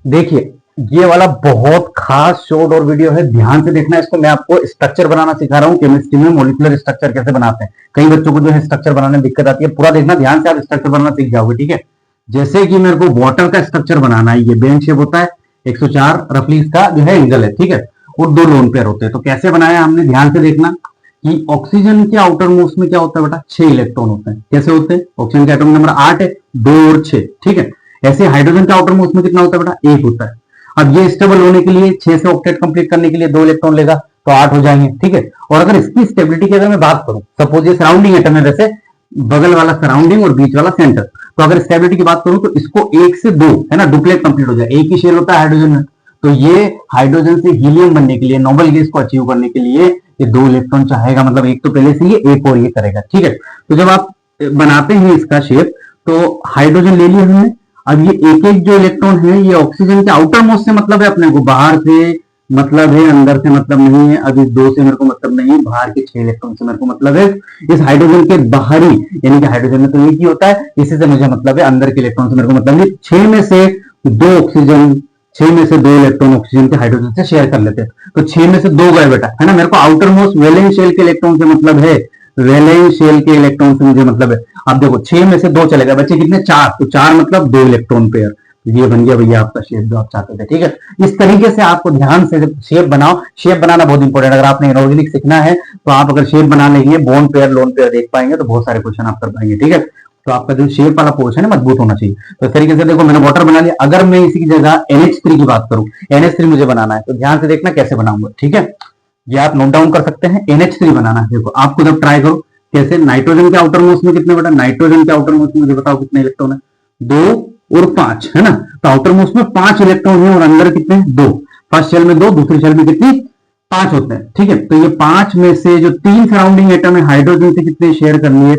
देखिए, ये वाला बहुत खास शॉर्ट और वीडियो है, ध्यान से देखना इसको। मैं आपको स्ट्रक्चर बनाना सिखा रहा हूँ केमिस्ट्री में, मॉलिक्यूलर स्ट्रक्चर कैसे बनाते हैं। कई बच्चों को जो है स्ट्रक्चर बनाने में दिक्कत आती है, पूरा देखना ध्यान से, आप स्ट्रक्चर बनाना सीख जाओगे, ठीक है। जैसे कि मेरे को वाटर का स्ट्रक्चर बनाना है, ये बेन शेप होता है, 104 रफली इसका जो है एंगल है, ठीक है, और 2 लोन पेयर होते हैं। तो कैसे बनाया हमने, ध्यान से देखना कि ऑक्सीजन के आउटर मोस्ट में क्या होता है बेटा, 6 इलेक्ट्रॉन होते हैं। कैसे होते हैं, ऑक्सीजन का एटॉमिक नंबर 8 है, 2 और 6, ठीक है। ऐसे हाइड्रोजन का आउटर मोस्ट में कितना होता है बेटा, 1 होता है। अब ये स्टेबल होने के लिए 6 से ऑक्टेट कंप्लीट करने के लिए 2 इलेक्ट्रॉन लेगा, तो 8 हो जाएंगे, ठीक है। और अगर इसकी स्टेबिलिटी की अगर मैं बात करूं, सपोज ये सराउंडिंग एटम है, वैसे बगल वाला सराउंडिंग और बीच वाला सेंटर, तो अगर स्टेबिलिटी की बात करूं तो इसको 1 से 2 है ना डुप्लेट कंप्लीट हो जाए। एक ही शेल होता है हाइड्रोजन में, तो ये हाइड्रोजन से हीलियम बनने के लिए, नोबल गैस को अचीव करने के लिए ये 2 इलेक्ट्रॉन चाहेगा, मतलब एक तो पहले से ही एक और ये करेगा, ठीक है। तो जब आप बनाते हैं इसका शेप, तो हाइड्रोजन ले लिया हमने। अब ये एक एक जो इलेक्ट्रॉन है ये ऑक्सीजन के आउटर मोस्ट से मतलब है, अपने को बाहर से मतलब है, अंदर से मतलब नहीं है। अब इस 2 से मेरे को मतलब नहीं है, बाहर के 6 इलेक्ट्रॉन से मेरे को मतलब है। इस हाइड्रोजन के बाहरी, यानी कि हाइड्रोजन में तो एक ही होता है, इसी से मुझे मतलब है, अंदर के इलेक्ट्रॉन से मेरे को मतलब नहीं। 6 में से 2 ऑक्सीजन, 6 में से 2 इलेक्ट्रॉन ऑक्सीजन के हाइड्रोजन से शेयर कर लेते हैं, तो 6 में से 2 गए बेटा, है ना। मेरे को आउटर मोस्ट वैलेंस शेल के इलेक्ट्रॉन से मतलब है, वैलेंस शेल के इलेक्ट्रॉन से मुझे मतलब है। अब देखो 6 में से 2 चलेगा, बच्चे कितने, 4, तो 4 मतलब 2 इलेक्ट्रॉन पेयर। ये बन गया भैया आपका शेप जो आप चाहते थे, ठीक है। इस तरीके से आपको ध्यान से शेप बनाओ। शेप बनाना बहुत इंपॉर्टेंट है। अगर आपने इनऑर्गेनिक सीखना है तो आप अगर शेप बना लेंगे, बोन पेयर लोन पेयर देख पाएंगे, तो बहुत सारे क्वेश्चन आप कर पाएंगे, ठीक है। तो आपका जो शेप वाला पोर्शन है मजबूत होना चाहिए। तो इस तरीके से देखो मैंने वाटर बना लिया। अगर मैं इसी की जगह NH3 की बात करूं, NH3 मुझे बनाना है, तो ध्यान से देखना कैसे बनाऊंगा, ठीक है। ये आप नोट डाउन कर सकते हैं, NH3 बनाना है। देखो आपको जब ट्राई करो कैसे, नाइट्रोजन के आउटर मोस्ट में कितने बेटा, नाइट्रोजन के आउटर मोस्ट में मुझे बताओ कितने इलेक्ट्रॉन है, 2 और 5, है ना। तो आउटर मोस्ट में 5 इलेक्ट्रॉन है और अंदर कितने, 2। फर्स्ट शेल में 2, दूसरी शेल में कितनी, 5 होते हैं, ठीक है। तो ये 5 में से जो 3 सराउंडिंग एटम है, हाइड्रोजन से कितने शेयर कर लिए,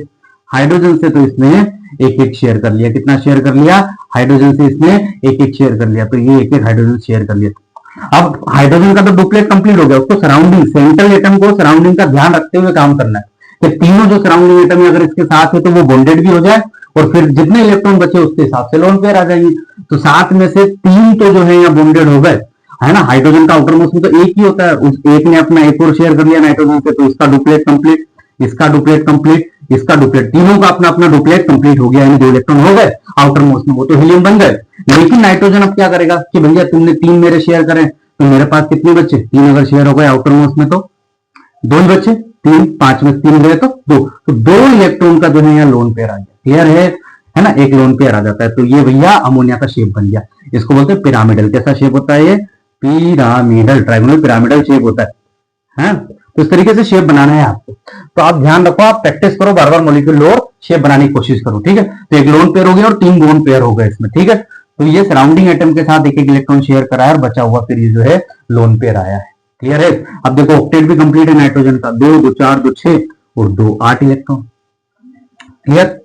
हाइड्रोजन से तो इसने एक एक शेयर कर लिया। कितना शेयर कर लिया, हाइड्रोजन से इसने एक एक शेयर कर लिया, तो ये एक एक हाइड्रोजन शेयर कर लिया। अब हाइड्रोजन का तो डुप्लेट कंप्लीट हो गया, उसको सराउंडिंग, सेंट्रल एटम को सराउंडिंग का ध्यान रखते हुए काम करना है कि तीनों जो सराउंडिंग एटम है अगर इसके साथ है तो वो बॉन्डेड भी हो जाए, और फिर जितने इलेक्ट्रॉन बचे उसके हिसाब से लोन पेयर आ जाएंगे। तो 7 में से 3 तो जो है यहाँ बॉन्डेड हो गए, है ना। हाइड्रोजन का आउटर मोस्ट में तो एक ही होता है, उस एक ने अपना एक और शेयर कर लिया नाइट्रोजन से, तो इसका डुप्लेट कंप्लीट, इसका डुप्लेट कंप्लीट, इसका डुप्लेट, तीनों का अपना अपना डुप्लेट कंप्लीट हो गया, यानी 2 इलेक्ट्रॉन हो गए आउटर मोस्ट में, वो तो हीलियम बन गए। लेकिन नाइट्रोजन अब क्या करेगा कि भैया तुमने 3 मेरे शेयर करें, तो मेरे पास कितने बच्चे, 3 अगर शेयर हो गए आउटर मोस्ट में तो 2 ही बच्चे, 3, 5 में 3 गए तो 2, तो 2 इलेक्ट्रॉन का जो है यहाँ लोन पेयर आ गया, क्लियर है ना, एक लोन पेयर आ जाता है। तो ये भैया अमोनिया का शेप बन गया। इसको बोलते हैं पिरामिडल। कैसा शेप होता है ये, पिरामिडल, ट्राइगोनल पिरामिडल शेप होता है। तो इस तरीके से शेप बनाना है आपको। तो आप ध्यान रखो, आप प्रैक्टिस करो, बार बार मॉलिक्यूल और शेप बनाने की कोशिश करो, ठीक है। तो एक लोन पेयर हो गया और 3 बोन पेयर हो गए इसमें, ठीक है। तो ये सराउंडिंग एटम के साथ एक एक इलेक्ट्रॉन शेयर करा है और बचा हुआ फिर ये जो है लोन पेयर आया है, क्लियर है। अब देखो ऑक्टेट भी कंप्लीट है नाइट्रोजन का, 2, 2, 4, 2, 6 और 2, 8 इलेक्ट्रॉन, क्लियर।